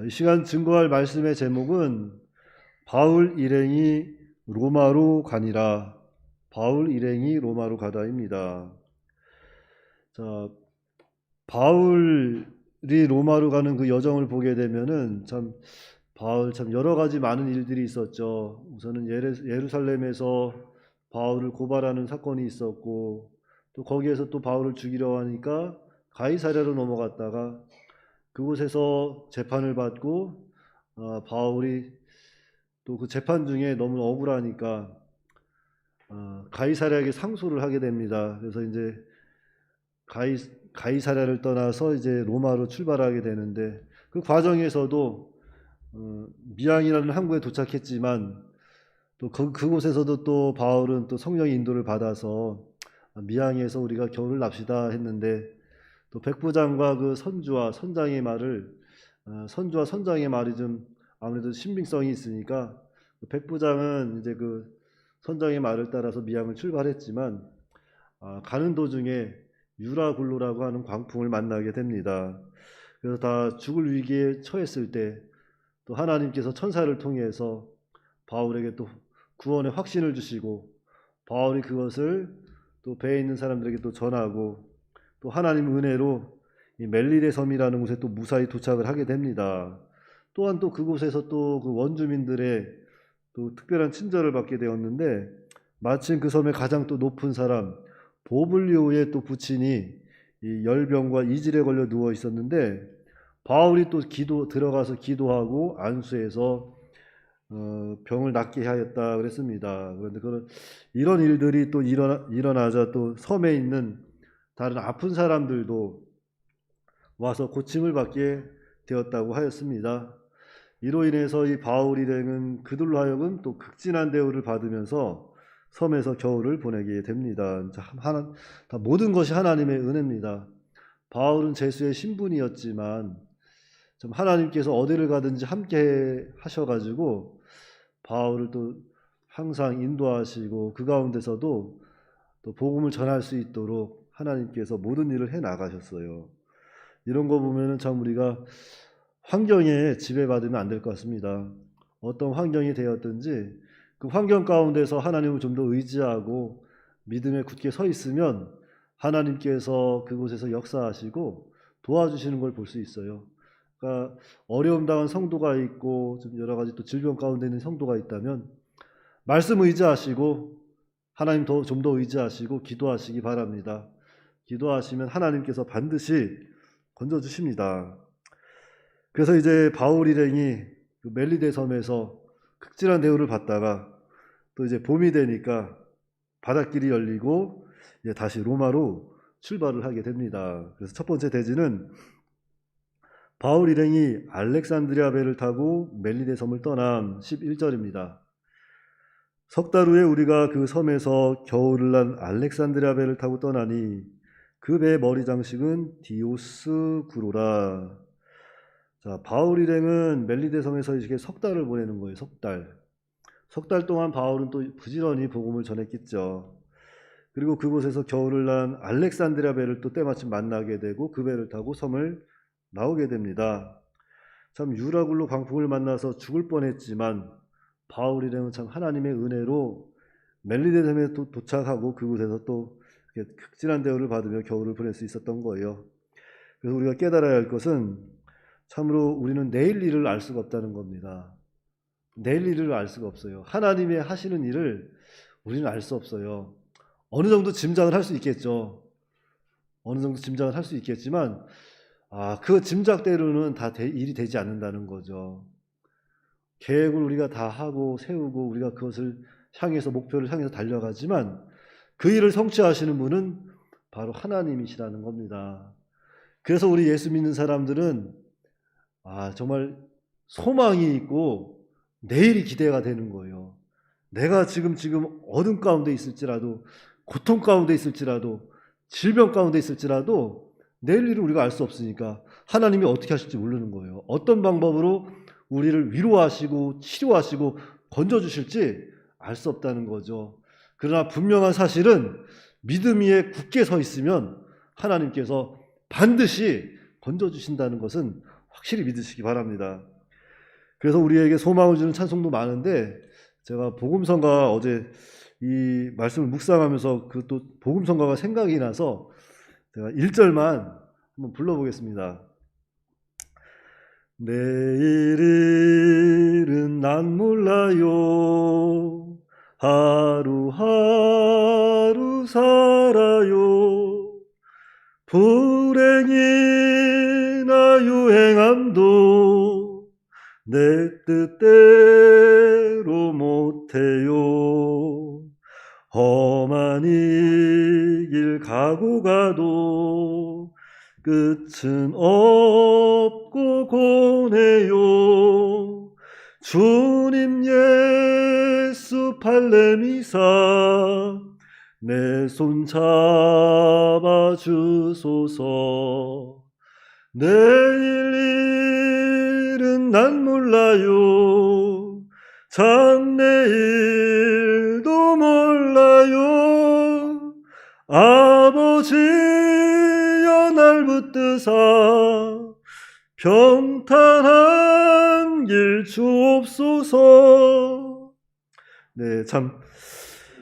이 시간 증거할 말씀의 제목은 바울 일행이 로마로 가니라. 바울 일행이 로마로 가다입니다. 자, 바울이 로마로 가는 그 여정을 보게 되면은 바울 여러 가지 많은 일들이 있었죠. 우선은 예루살렘에서 바울을 고발하는 사건이 있었고, 또 거기에서 또 바울을 죽이려 하니까 가이사랴로 넘어갔다가 그곳에서 재판을 받고, 바울이 또 그 재판 중에 너무 억울하니까 가이사랴에게 상소를 하게 됩니다. 그래서 이제 가이사랴를 떠나서 이제 로마로 출발하게 되는데, 그 과정에서도 미앙이라는 항구에 도착했지만 또 그곳에서도 또 바울은 또 성령의 인도를 받아서 미앙에서 우리가 겨울을 납시다 했는데, 또 백부장과 그 선주와 선장의 말이 좀 아무래도 신빙성이 있으니까, 백부장은 이제 그 선장의 말을 따라서 미양을 출발했지만 가는 도중에 유라굴로라고 하는 광풍을 만나게 됩니다. 그래서 다 죽을 위기에 처했을 때 또 하나님께서 천사를 통해서 바울에게 또 구원의 확신을 주시고, 바울이 그것을 또 배에 있는 사람들에게 또 전하고, 또 하나님 은혜로 이 멜리데 섬이라는 곳에 또 무사히 도착을 하게 됩니다. 또한 또 그곳에서 또 그 원주민들의 또 특별한 친절을 받게 되었는데, 마침 그 섬의 가장 또 높은 사람 보블리오의 또 부친이 이 열병과 이질에 걸려 누워 있었는데, 바울이 또 들어가서 기도하고 안수해서 병을 낫게 하였다 그랬습니다. 그런데 이런 일들이 또 일어나자 또 섬에 있는 다른 아픈 사람들도 와서 고침을 받게 되었다고 하였습니다. 이로 인해서 이 바울 일행은 그들로 하여금 또 극진한 대우를 받으면서 섬에서 겨울을 보내게 됩니다. 다 모든 것이 하나님의 은혜입니다. 바울은 제수의 신분이었지만 하나님께서 어디를 가든지 함께 하셔가지고 바울을 또 항상 인도하시고, 그 가운데서도 또 복음을 전할 수 있도록 하나님께서 모든 일을 해 나가셨어요. 이런 거 보면은 참 우리가 환경에 지배받으면 안 될 것 같습니다. 어떤 환경이 되었든지 그 환경 가운데서 하나님을 좀 더 의지하고 믿음에 굳게 서 있으면 하나님께서 그곳에서 역사하시고 도와주시는 걸 볼 수 있어요. 그러니까 어려움 당한 성도가 있고 좀 여러 가지 또 질병 가운데 있는 성도가 있다면 말씀 의지하시고 하나님 좀 더 의지하시고 기도하시기 바랍니다. 기도하시면 하나님께서 반드시 건져주십니다. 그래서 이제 바울 일행이 그 멜리데 섬에서 극진한 대우를 받다가 또 이제 봄이 되니까 바닷길이 열리고 이제 다시 로마로 출발을 하게 됩니다. 그래서 첫 번째 대지는 바울 일행이 알렉산드리아 배를 타고 멜리데 섬을 떠남 11절입니다. 석 달 후에 우리가 그 섬에서 겨울을 난 알렉산드리아 배를 타고 떠나니 그 배의 머리 장식은 디오스 구로라. 자, 바울 일행은 멜리데 섬에서 이렇게 석 달을 보내는 거예요. 석 달. 석 달 동안 바울은 또 부지런히 복음을 전했겠죠. 그리고 그곳에서 겨울을 난 알렉산드리아 배를 또 때마침 만나게 되고 그 배를 타고 섬을 나오게 됩니다. 참 유라굴로 광풍을 만나서 죽을 뻔했지만 바울 일행은 참 하나님의 은혜로 멜리데 섬에 또 도착하고 그곳에서 또 극진한 대우를 받으며 겨울을 보낼 수 있었던 거예요. 그래서 우리가 깨달아야 할 것은 참으로 우리는 내일 일을 알 수가 없다는 겁니다. 내일 일을 알 수가 없어요. 하나님의 하시는 일을 우리는 알 수 없어요. 어느 정도 짐작을 할 수 있겠죠. 어느 정도 짐작을 할 수 있겠지만 그 짐작대로는 다 일이 되지 않는다는 거죠. 계획을 우리가 다 하고 세우고 우리가 그것을 향해서 목표를 향해서 달려가지만 그 일을 성취하시는 분은 바로 하나님이시라는 겁니다. 그래서 우리 예수 믿는 사람들은 정말 소망이 있고 내일이 기대가 되는 거예요. 내가 지금 어둠 가운데 있을지라도, 고통 가운데 있을지라도, 질병 가운데 있을지라도 내일 일을 우리가 알 수 없으니까 하나님이 어떻게 하실지 모르는 거예요. 어떤 방법으로 우리를 위로하시고 치료하시고 건져주실지 알 수 없다는 거죠. 그러나 분명한 사실은 믿음 위에 굳게 서 있으면 하나님께서 반드시 건져주신다는 것은 확실히 믿으시기 바랍니다. 그래서 우리에게 소망을 주는 찬송도 많은데 제가 복음성가 어제 이 말씀을 묵상하면서 그 또 복음성가가 생각이 나서 제가 1절만 한번 불러보겠습니다. 내일은 난 몰라요. 하루하루 살아요. 불행이나 유행함도 내 뜻대로 못해요. 험한 이 길 가고 가도 끝은 없고 고뇌요. 주님 예수 발레미사 내 손 잡아 주소서. 내일 일은 난 몰라요. 장래일도 몰라요. 아버지여 날 붙드사 평탄한 길 주옵소서. 네, 참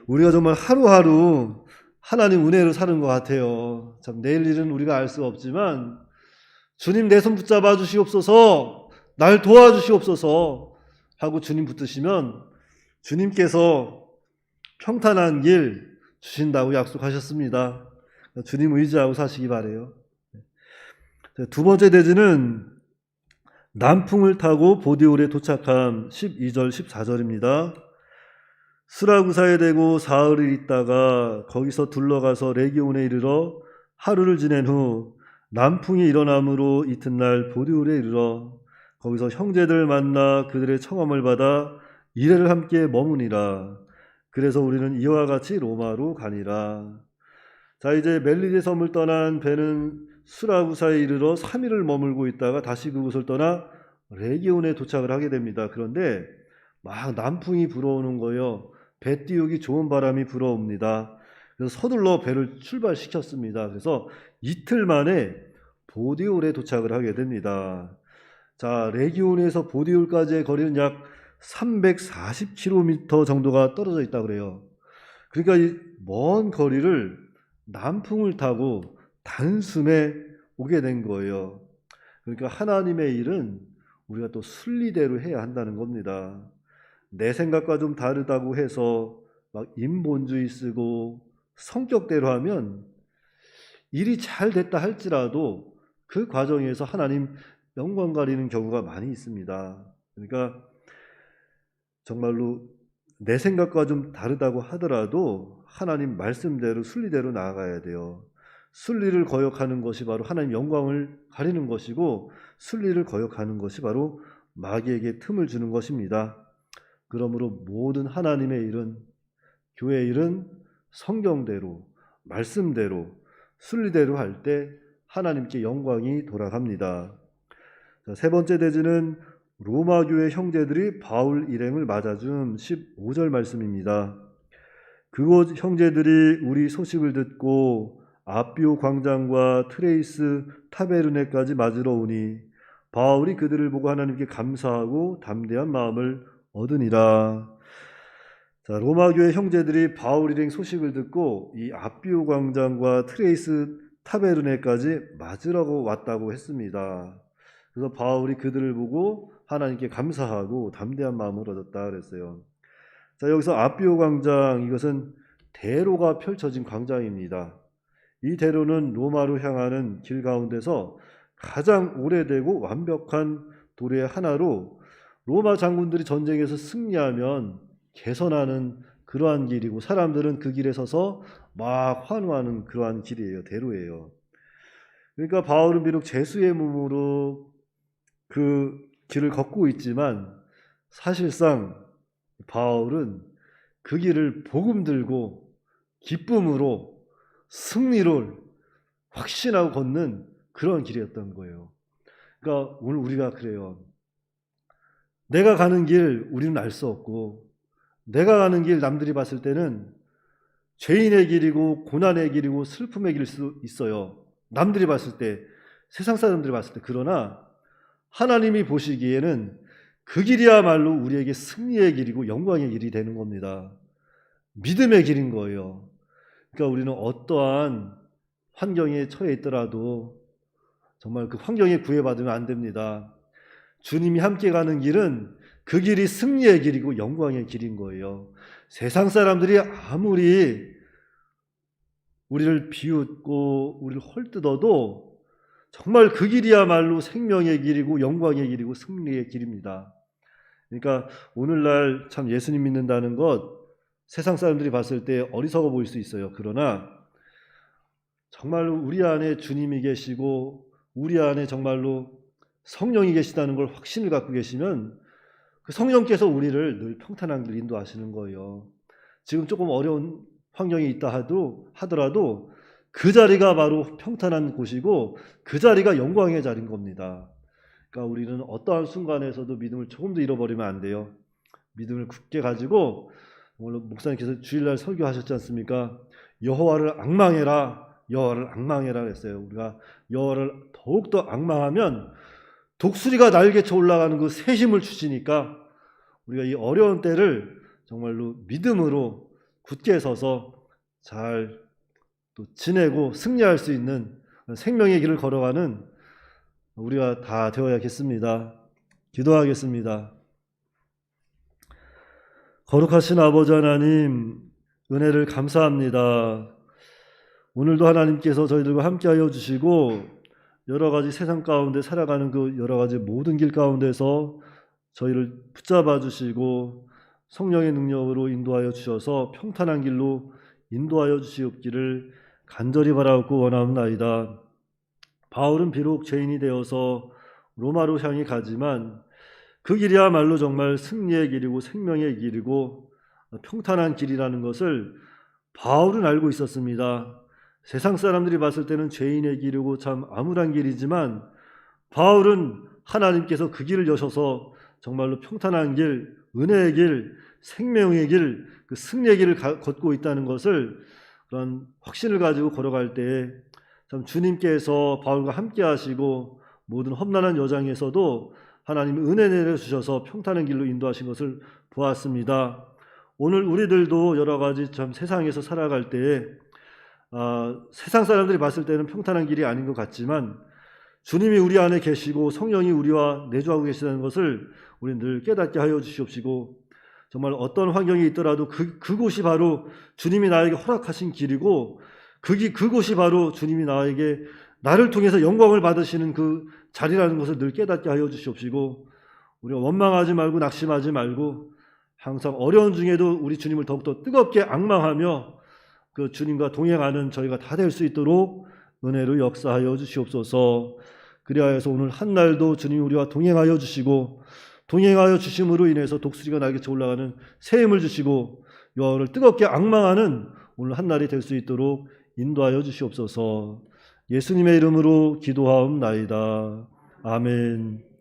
우리가 정말 하루하루 하나님 은혜로 사는 것 같아요. 참 내일 일은 우리가 알 수 없지만 주님 내 손 붙잡아 주시옵소서, 날 도와주시옵소서 하고 주님 붙드시면 주님께서 평탄한 길 주신다고 약속하셨습니다. 주님 의지하고 사시기 바래요. 두 번째 대지는 남풍을 타고 보디올에 도착한 12절 14절입니다. 스라구사에 대고 사흘을 있다가 거기서 둘러가서 레기온에 이르러 하루를 지낸 후 남풍이 일어남으로 이튿날 보디올에 이르러 거기서 형제들 만나 그들의 청함을 받아 이레를 함께 머무니라. 그래서 우리는 이와 같이 로마로 가니라. 자, 이제 멜리데 섬을 떠난 배는 수라구사에 이르러 3일을 머물고 있다가 다시 그곳을 떠나 레기온에 도착을 하게 됩니다. 그런데 막 남풍이 불어오는 거예요. 배 띄우기 좋은 바람이 불어옵니다. 그래서 서둘러 배를 출발시켰습니다. 그래서 이틀 만에 보디올에 도착을 하게 됩니다. 자, 레기온에서 보디올까지의 거리는 약 340km 정도가 떨어져 있다고 그래요. 그러니까 이 먼 거리를 남풍을 타고 단숨에 오게 된 거예요. 그러니까 하나님의 일은 우리가 또 순리대로 해야 한다는 겁니다. 내 생각과 좀 다르다고 해서 막 인본주의 쓰고 성격대로 하면 일이 잘 됐다 할지라도 그 과정에서 하나님 영광 가리는 경우가 많이 있습니다. 그러니까 정말로 내 생각과 좀 다르다고 하더라도 하나님 말씀대로 순리대로 나아가야 돼요. 순리를 거역하는 것이 바로 하나님 영광을 가리는 것이고 순리를 거역하는 것이 바로 마귀에게 틈을 주는 것입니다. 그러므로 모든 하나님의 일은, 교회의 일은 성경대로, 말씀대로, 순리대로 할 때 하나님께 영광이 돌아갑니다. 자, 세 번째 대지는 로마 교회 형제들이 바울 일행을 맞아준 15절 말씀입니다. 그곳 형제들이 우리 소식을 듣고 아비오 광장과 트레이스 타베르네까지 맞으러 오니 바울이 그들을 보고 하나님께 감사하고 담대한 마음을 얻으니라. 자, 로마 교회 형제들이 바울 일행 소식을 듣고 이 아비오 광장과 트레이스 타베르네까지 맞으라고 왔다고 했습니다. 그래서 바울이 그들을 보고 하나님께 감사하고 담대한 마음을 얻었다 그랬어요. 자, 여기서 아비오 광장, 이것은 대로가 펼쳐진 광장입니다. 이 대로는 로마로 향하는 길 가운데서 가장 오래되고 완벽한 도로의 하나로 로마 장군들이 전쟁에서 승리하면 개선하는 그러한 길이고 사람들은 그 길에 서서 막 환호하는 그러한 길이에요. 대로예요. 그러니까 바울은 비록 제수의 몸으로 그 길을 걷고 있지만 사실상 바울은 그 길을 복음 들고 기쁨으로 승리를 확신하고 걷는 그런 길이었던 거예요. 그러니까 오늘 우리가 그래요. 내가 가는 길 우리는 알 수 없고 내가 가는 길 남들이 봤을 때는 죄인의 길이고 고난의 길이고 슬픔의 길일 수 있어요. 남들이 봤을 때, 세상 사람들이 봤을 때. 그러나 하나님이 보시기에는 그 길이야말로 우리에게 승리의 길이고 영광의 길이 되는 겁니다. 믿음의 길인 거예요. 그러니까 우리는 어떠한 환경에 처해 있더라도 정말 그 환경에 구애받으면 안 됩니다. 주님이 함께 가는 길은 그 길이 승리의 길이고 영광의 길인 거예요. 세상 사람들이 아무리 우리를 비웃고 우리를 헐뜯어도 정말 그 길이야말로 생명의 길이고 영광의 길이고 승리의 길입니다. 그러니까 오늘날 참 예수님 믿는다는 것 세상 사람들이 봤을 때 어리석어 보일 수 있어요. 그러나 정말로 우리 안에 주님이 계시고 우리 안에 정말로 성령이 계시다는 걸 확신을 갖고 계시면 그 성령께서 우리를 늘 평탄한 길 인도하시는 거예요. 지금 조금 어려운 환경이 있다 하더라도 그 자리가 바로 평탄한 곳이고 그 자리가 영광의 자리인 겁니다. 그러니까 우리는 어떠한 순간에서도 믿음을 조금도 잃어버리면 안 돼요. 믿음을 굳게 가지고 오늘 목사님께서 주일날 설교하셨지 않습니까? 여호와를 앙망해라, 여호와를 앙망해라 했어요. 우리가 여호와를 더욱더 앙망하면 독수리가 날개쳐 올라가는 그 새 힘을 주시니까 우리가 이 어려운 때를 정말로 믿음으로 굳게 서서 잘 또 지내고 승리할 수 있는 생명의 길을 걸어가는 우리가 다 되어야겠습니다. 기도하겠습니다. 거룩하신 아버지 하나님, 은혜를 감사합니다. 오늘도 하나님께서 저희들과 함께하여 주시고 여러 가지 세상 가운데 살아가는 그 여러 가지 모든 길 가운데서 저희를 붙잡아 주시고 성령의 능력으로 인도하여 주셔서 평탄한 길로 인도하여 주시옵기를 간절히 바라고 원하옵나이다. 바울은 비록 죄인이 되어서 로마로 향해 가지만 그 길이야말로 정말 승리의 길이고 생명의 길이고 평탄한 길이라는 것을 바울은 알고 있었습니다. 세상 사람들이 봤을 때는 죄인의 길이고 참 암울한 길이지만 바울은 하나님께서 그 길을 여셔서 정말로 평탄한 길, 은혜의 길, 생명의 길, 그 승리의 길을 걷고 있다는 것을 그런 확신을 가지고 걸어갈 때에 참 주님께서 바울과 함께 하시고 모든 험난한 여정에서도 하나님의 은혜 내려주셔서 평탄한 길로 인도하신 것을 보았습니다. 오늘 우리들도 여러 가지 참 세상에서 살아갈 때에 세상 사람들이 봤을 때는 평탄한 길이 아닌 것 같지만 주님이 우리 안에 계시고 성령이 우리와 내주하고 계시다는 것을 우리 늘 깨닫게 하여 주시옵시고 정말 어떤 환경이 있더라도 그곳이 바로 주님이 나에게 허락하신 길이고 그곳이 바로 주님이 나를 통해서 영광을 받으시는 그 자리라는 것을 늘 깨닫게 하여 주시옵시고 우리가 원망하지 말고 낙심하지 말고 항상 어려운 중에도 우리 주님을 더욱더 뜨겁게 앙망하며 그 주님과 동행하는 저희가 다 될 수 있도록 은혜로 역사하여 주시옵소서. 그리하여서 오늘 한 날도 주님이 우리와 동행하여 주시고 동행하여 주심으로 인해서 독수리가 날개쳐 올라가는 새 힘을 주시고 여호와를 뜨겁게 앙망하는 오늘 한 날이 될 수 있도록 인도하여 주시옵소서. 예수님의 이름으로 기도하옵나이다. 아멘.